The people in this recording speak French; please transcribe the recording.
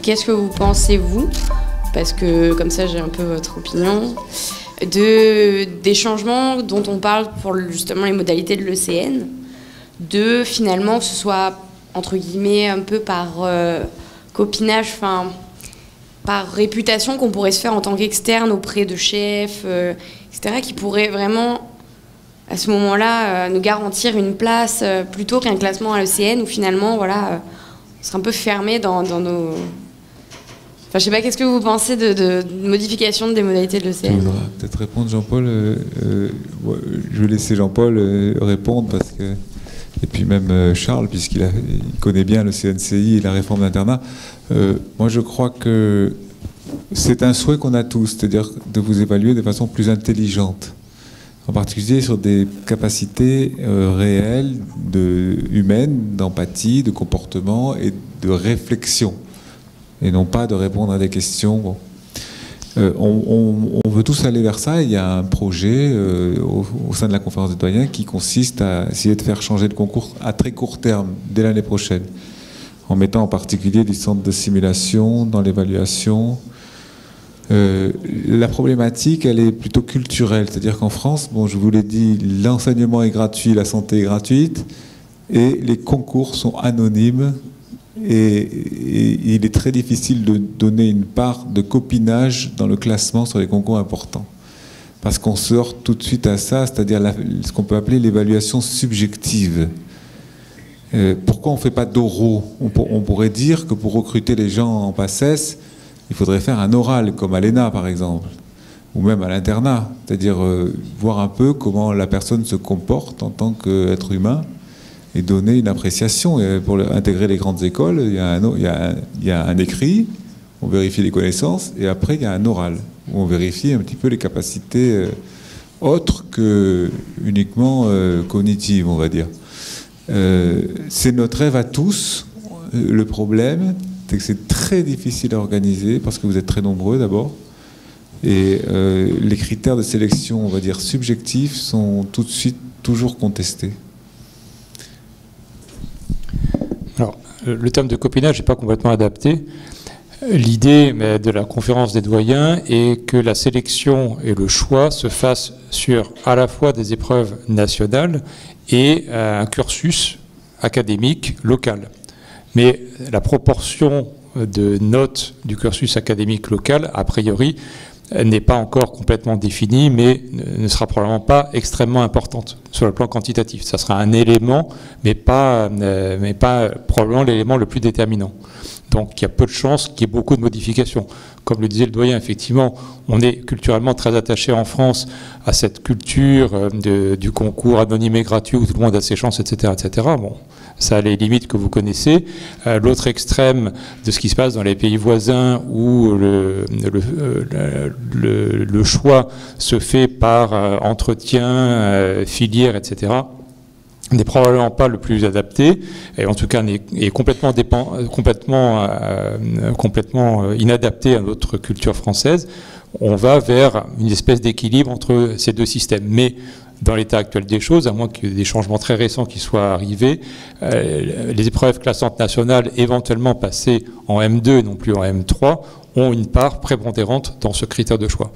Qu'est-ce que vous pensez, vous, parce que comme ça j'ai un peu votre opinion, des changements dont on parle pour justement les modalités de l'ECN, de finalement que ce soit entre guillemets un peu par copinage, enfin par réputation qu'on pourrait se faire en tant qu'externe auprès de chefs, etc., qui pourrait vraiment à ce moment-là nous garantir une place plutôt qu'un classement à l'ECN où finalement voilà, on serait un peu fermé dans nos... Enfin, je sais pas, qu'est-ce que vous pensez de modification des modalités de l'ECN? Tu voudras peut-être répondre, Jean-Paul. Je vais laisser Jean-Paul répondre parce que, et puis même Charles, puisqu'il connaît bien le CNCI et la réforme d'internat. Moi, je crois que c'est un souhait qu'on a tous, c'est-à-dire de vous évaluer de façon plus intelligente, en particulier sur des capacités réelles, humaines, d'empathie, de comportement et de réflexion, et non pas de répondre à des questions. Bon. On veut tous aller vers ça. Il y a un projet au sein de la conférence des doyens qui consiste à essayer de faire changer le concours à très court terme, dès l'année prochaine, en mettant en particulier des centres de simulation dans l'évaluation. La problématique, elle est plutôt culturelle, c'est-à-dire qu'en France, bon, je vous l'ai dit, l'enseignement est gratuit, la santé est gratuite, et les concours sont anonymes. Et il est très difficile de donner une part de copinage dans le classement sur les concours importants. Parce qu'on sort tout de suite à ça, c'est-à-dire ce qu'on peut appeler l'évaluation subjective. Pourquoi on ne fait pas d'oraux? On pourrait dire que pour recruter les gens en PACES, il faudrait faire un oral, comme à l'ENA par exemple, ou même à l'internat. C'est-à-dire voir un peu comment la personne se comporte en tant qu'être humain, et donner une appréciation. Et pour intégrer les grandes écoles, il y a un écrit, on vérifie les connaissances, et après il y a un oral, où on vérifie un petit peu les capacités autres que uniquement cognitives, on va dire. C'est notre rêve à tous. Le problème, c'est que c'est très difficile à organiser, parce que vous êtes très nombreux d'abord, et les critères de sélection, on va dire, subjectifs, sont tout de suite toujours contestés. Alors, le terme de copinage n'est pas complètement adapté. L'idée de la conférence des doyens est que la sélection et le choix se fassent sur à la fois des épreuves nationales et un cursus académique local. Mais la proportion de notes du cursus académique local, a priori, n'est pas encore complètement définie, mais ne sera probablement pas extrêmement importante sur le plan quantitatif. Ça sera un élément, mais pas probablement l'élément le plus déterminant. Donc il y a peu de chances qu'il y ait beaucoup de modifications. Comme le disait le doyen, effectivement, on est culturellement très attaché en France à cette culture du concours anonyme et gratuit où tout le monde a ses chances, etc., etc. Bon, ça a les limites que vous connaissez. L'autre extrême de ce qui se passe dans les pays voisins où le choix se fait par entretien, filière, etc., n'est probablement pas le plus adapté, et en tout cas est complètement inadapté à notre culture française. On va vers une espèce d'équilibre entre ces deux systèmes. Mais dans l'état actuel des choses, à moins qu'il y ait des changements très récents qui soient arrivés, les épreuves classantes nationales, éventuellement passées en M2 et non plus en M3, ont une part prépondérante dans ce critère de choix.